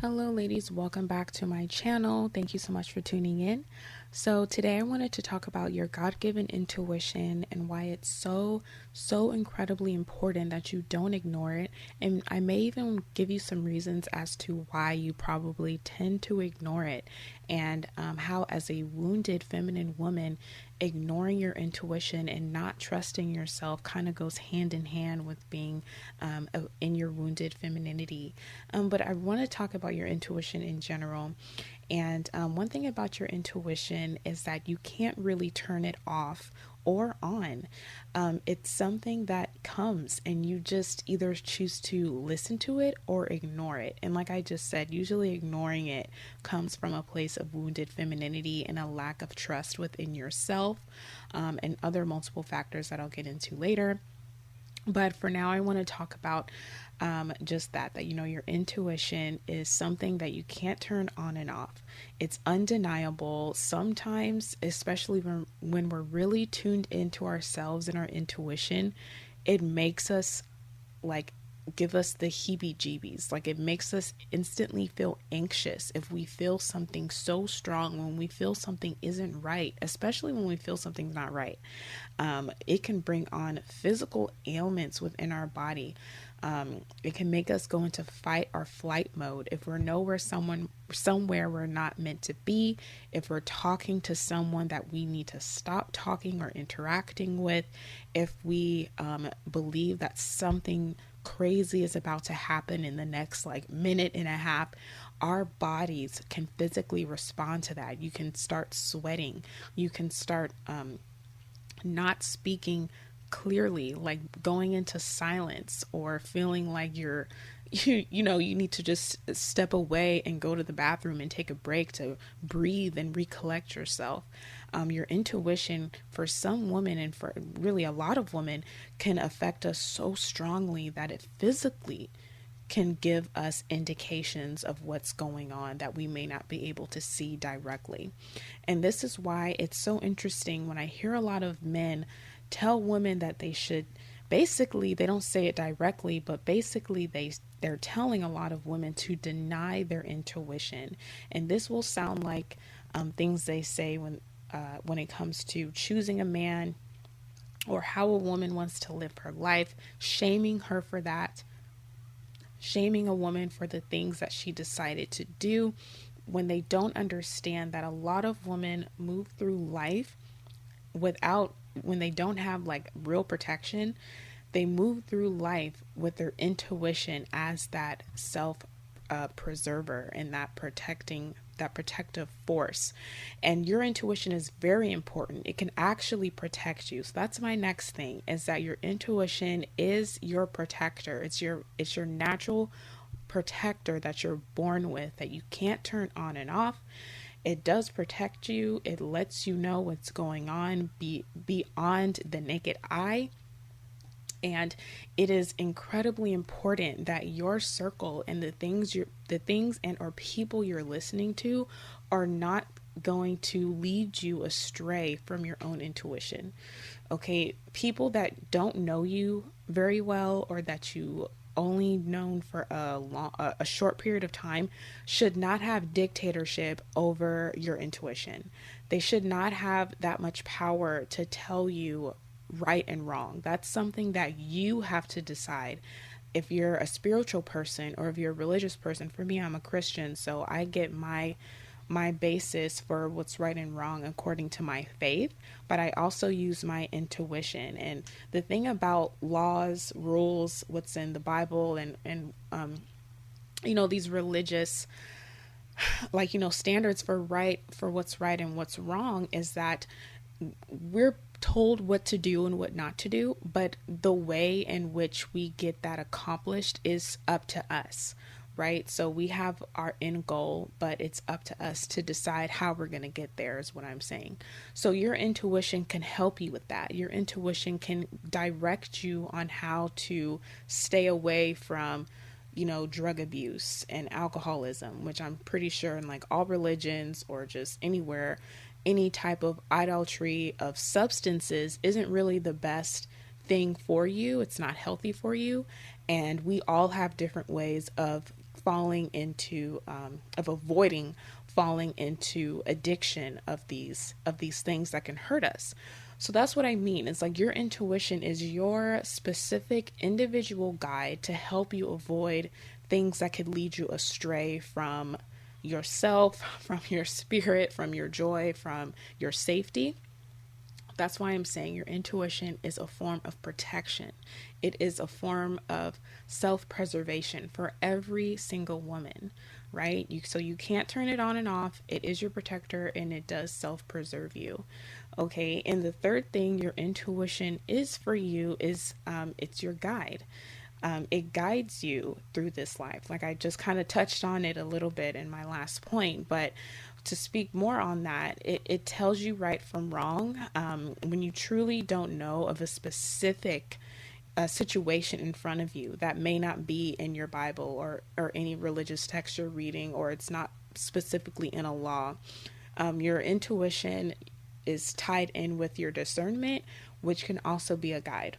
Hello ladies, welcome back to my channel. Thank you so much for tuning in. So today I wanted to talk about your God-given intuition and why it's so incredibly important that you don't ignore it. And I may even give you some reasons as to why you probably tend to ignore it, and how as a wounded feminine woman, ignoring your intuition and not trusting yourself kind of goes hand in hand with being in your wounded femininity. But I want to talk about your intuition in general. And one thing about your intuition is that you can't really turn it off or on. It's something that comes and you just either choose to listen to it or ignore it. And like I just said, usually ignoring it comes from a place of wounded femininity and a lack of trust within yourself, and other multiple factors that I'll get into later. But for now, I want to talk about just that your intuition is something that you can't turn on and off. It's undeniable. Sometimes, especially when we're really tuned into ourselves and our intuition, it makes us like give us the heebie jeebies. Like it makes us instantly feel anxious if we feel something so strong, when we feel something isn't right, especially when we feel something's not right. It can bring on physical ailments within our body. It can make us go into fight or flight mode if we're somewhere we're not meant to be, if we're talking to someone that we need to stop talking or interacting with, if we believe that something crazy is about to happen in the next minute and a half. Our bodies can physically respond to that. You can start sweating. You can start not speaking clearly, like going into silence, or feeling like you need to just step away and go to the bathroom and take a break to breathe and recollect yourself. Your intuition, for some women and for really a lot of women, can affect us so strongly that it physically can give us indications of what's going on that we may not be able to see directly. And this is why it's so interesting when I hear a lot of men tell women that they should, basically, they don't say it directly, but basically they're telling a lot of women to deny their intuition. And this will sound like things they say when it comes to choosing a man, or how a woman wants to live her life, shaming her for that, shaming a woman for the things that she decided to do, when they don't understand that a lot of women move through life when they don't have real protection. They move through life with their intuition as that self preserver and that protective force. And your intuition is very important. It can actually protect you. So that's my next thing, is that your intuition is your protector. It's your natural protector that you're born with, that you can't turn on and off. It does protect you. It lets you know what's going on beyond the naked eye. And it is incredibly important that your circle and the things and or people you're listening to are not going to lead you astray from your own intuition. Okay, people that don't know you very well, or that you only known for a short period of time, should not have dictatorship over your intuition. They should not have that much power to tell you right and wrong. That's something that you have to decide. If you're a spiritual person, or if you're a religious person, for me, I'm a Christian, so I get my basis for what's right and wrong according to my faith, but I also use my intuition. And the thing about laws, rules, what's in the Bible, and these religious standards for what's right and what's wrong, is that we're told what to do and what not to do, but the way in which we get that accomplished is up to us, right? So we have our end goal, but it's up to us to decide how we're going to get there, is what I'm saying. So your intuition can help you with that. Your intuition can direct you on how to stay away from drug abuse and alcoholism, which I'm pretty sure in all religions, or just anywhere, any type of idolatry of substances isn't really the best thing for you. It's not healthy for you. And we all have different ways of falling into, of avoiding falling into addiction of these things that can hurt us. So that's what I mean. It's like your intuition is your specific individual guide to help you avoid things that could lead you astray from yourself, from your spirit, from your joy, from your safety. That's why I'm saying your intuition is a form of protection. It is a form of self-preservation for every single woman, right? So you can't turn it on and off. It is your protector and it does self-preserve you. Okay. And the third thing your intuition is for you is it's your guide. It guides you through this life. Like I just kind of touched on it a little bit in my last point, but to speak more on that, it tells you right from wrong. When you truly don't know of a specific situation in front of you that may not be in your Bible or any religious text you're reading, or it's not specifically in a law, your intuition is tied in with your discernment, which can also be a guide.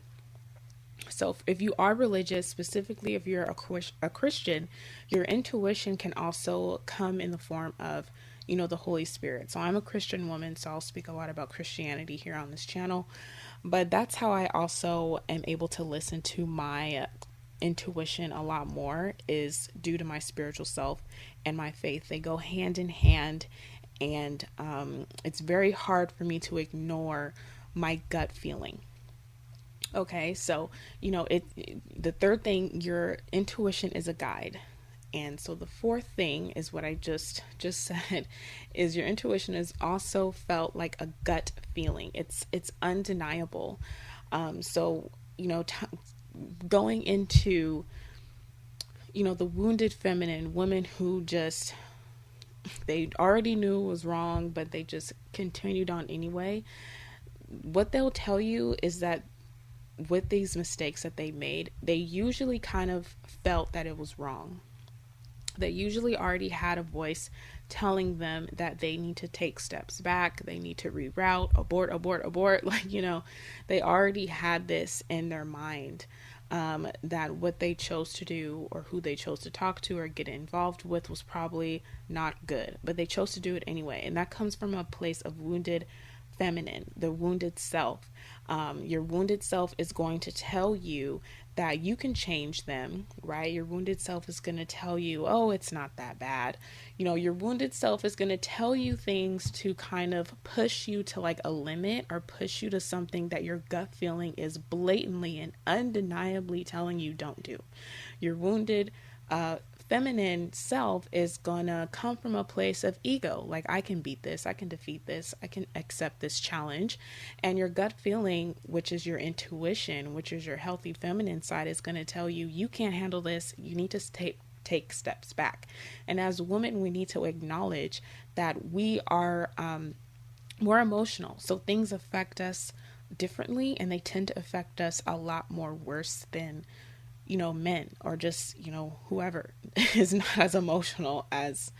So if you are religious, specifically if you're a Christian, your intuition can also come in the form of, the Holy Spirit. So I'm a Christian woman, so I'll speak a lot about Christianity here on this channel. But that's how I also am able to listen to my intuition a lot more, is due to my spiritual self and my faith. They go hand in hand, and it's very hard for me to ignore my gut feeling. Okay, so the third thing, your intuition is a guide. And so the fourth thing is what I just said, is your intuition is also felt like a gut feeling. It's undeniable. So going into the wounded feminine, women who just, they already knew it was wrong, but they just continued on anyway. What they'll tell you is that with these mistakes that they made, they usually kind of felt that it was wrong. They usually already had a voice telling them that they need to take steps back, they need to reroute, abort. Like, they already had this in their mind, that what they chose to do or who they chose to talk to or get involved with was probably not good, but they chose to do it anyway. And that comes from a place of wounded feminine, the wounded self. Your wounded self is going to tell you that you can change them, right? Your wounded self is going to tell you, oh, it's not that bad. Your wounded self is going to tell you things to kind of push you to like a limit, or push you to something that your gut feeling is blatantly and undeniably telling you don't do. Your wounded feminine self is gonna come from a place of ego, like I can beat this, I can defeat this, I can accept this challenge. And your gut feeling, which is your intuition, which is your healthy feminine side, is going to tell you, you can't handle this, you need to take steps back. And as women, we need to acknowledge that we are more emotional, so things affect us differently, and they tend to affect us a lot more worse than men, or just, whoever is not as emotional as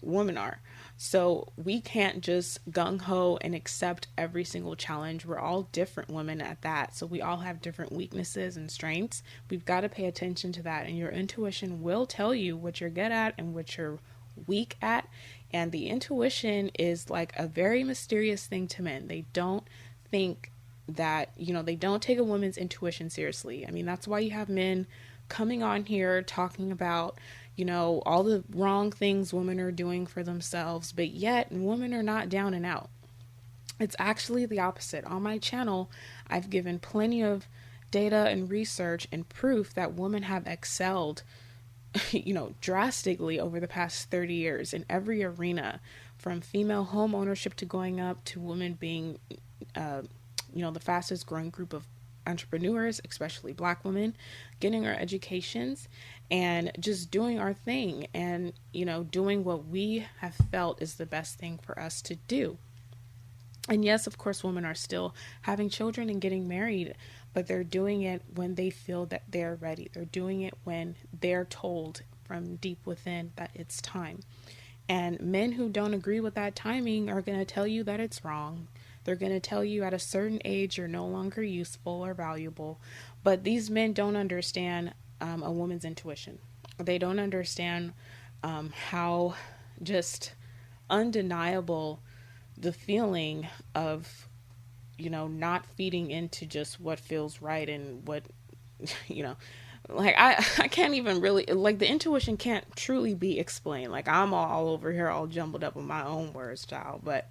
women are. So we can't just gung-ho and accept every single challenge. We're all different women at that. So we all have different weaknesses and strengths. We've got to pay attention to that. And your intuition will tell you what you're good at and what you're weak at. And the intuition is like a very mysterious thing to men. They don't think that, they don't take a woman's intuition seriously. I mean, that's why you have men coming on here talking about, all the wrong things women are doing for themselves, but yet women are not down and out. It's actually the opposite. On my channel, I've given plenty of data and research and proof that women have excelled, drastically over the past 30 years in every arena, from female home ownership to going up to women being, the fastest growing group of entrepreneurs, especially Black women, getting our educations and just doing our thing and, doing what we have felt is the best thing for us to do. And yes, of course, women are still having children and getting married, but they're doing it when they feel that they're ready. They're doing it when they're told from deep within that it's time. And men who don't agree with that timing are going to tell you that it's wrong. They're going to tell you at a certain age you're no longer useful or valuable. But these men don't understand a woman's intuition. They don't understand how just undeniable the feeling of, not feeding into just what feels right and what, you know, like I can't even really, like, the intuition can't truly be explained. Like, I'm all over here all jumbled up with my own words, child, but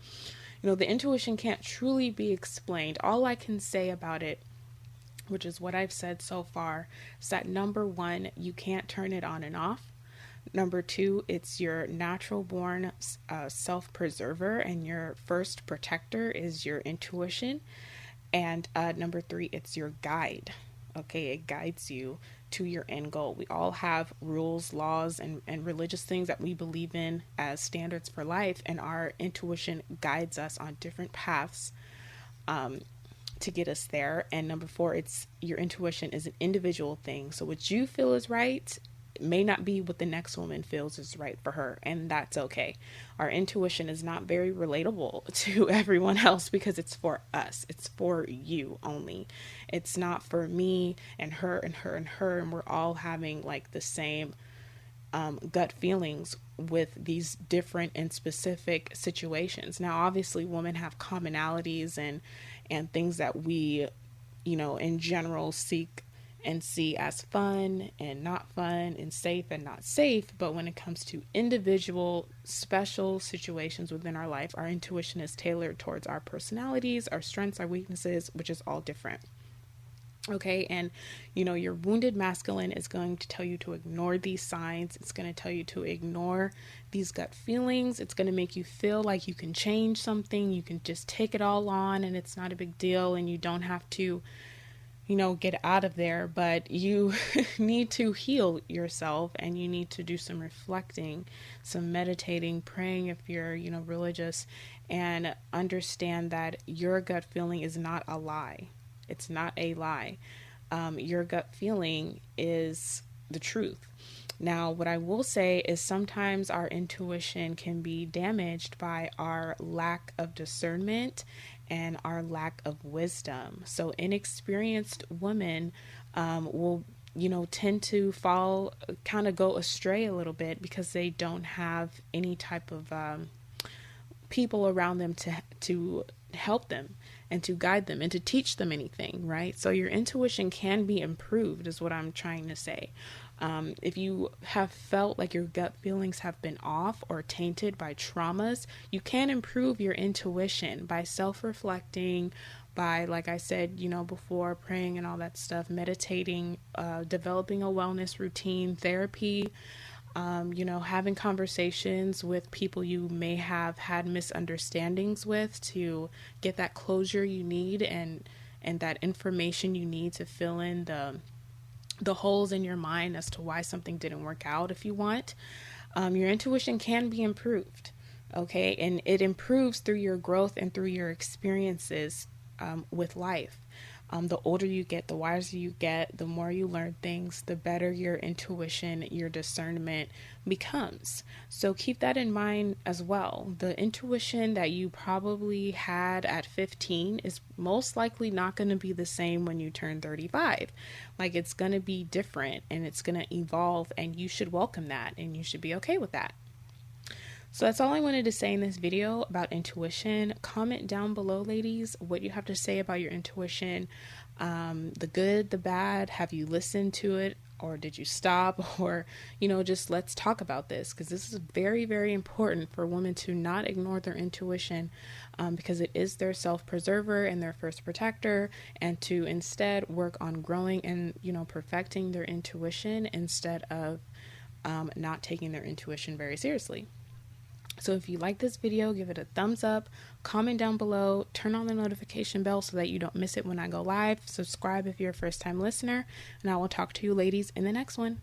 the intuition can't truly be explained. All I can say about it, which is what I've said so far, is that number one, you can't turn it on and off. Number two, it's your natural born self-preserver, and your first protector is your intuition. And number three, it's your guide. Okay, it guides you to your end goal. We all have rules, laws, and religious things that we believe in as standards for life, and our intuition guides us on different paths to get us there. And number four, it's your intuition is an individual thing. So what you feel is right may not be what the next woman feels is right for her, and that's okay. Our intuition is not very relatable to everyone else because it's for us. It's for you only. It's not for me and her and her and her, and we're all having like the same gut feelings with these different and specific situations. Now, obviously, women have commonalities and things that we, in general seek and see as fun and not fun, and safe and not safe. But when it comes to individual special situations within our life, our intuition is tailored towards our personalities, our strengths, our weaknesses, which is all different. Okay, and your wounded masculine is going to tell you to ignore these signs. It's going to tell you to ignore these gut feelings. It's going to make you feel like you can change something. You can just take it all on and it's not a big deal, and you don't have to get out of there. But you need to heal yourself, and you need to do some reflecting, some meditating, praying if you're, religious, and understand that your gut feeling is not a lie. It's not a lie. Your gut feeling is the truth. Now, what I will say is sometimes our intuition can be damaged by our lack of discernment and our lack of wisdom. So inexperienced women will, tend to go astray a little bit because they don't have any type of people around them to help them and to guide them and to teach them anything, right? So your intuition can be improved is what I'm trying to say. If you have felt like your gut feelings have been off or tainted by traumas, you can improve your intuition by self-reflecting, by, like I said, before, praying and all that stuff, meditating, developing a wellness routine, therapy, having conversations with people you may have had misunderstandings with to get that closure you need and that information you need to fill in the holes in your mind as to why something didn't work out. If you want, your intuition can be improved. Okay. And it improves through your growth and through your experiences with life. The older you get, the wiser you get, the more you learn things, the better your intuition, your discernment becomes. So keep that in mind as well. The intuition that you probably had at 15 is most likely not going to be the same when you turn 35. Like, it's going to be different and it's going to evolve, and you should welcome that and you should be okay with that. So that's all I wanted to say in this video about intuition. Comment down below, ladies, what you have to say about your intuition. The good, the bad. Have you listened to it, or did you stop? Or, just let's talk about this, because this is very, very important for women to not ignore their intuition, because it is their self-preserver and their first protector, and to instead work on growing and, perfecting their intuition instead of not taking their intuition very seriously. So if you like this video, give it a thumbs up, comment down below, turn on the notification bell so that you don't miss it when I go live. Subscribe if you're a first-time listener, and I will talk to you ladies in the next one.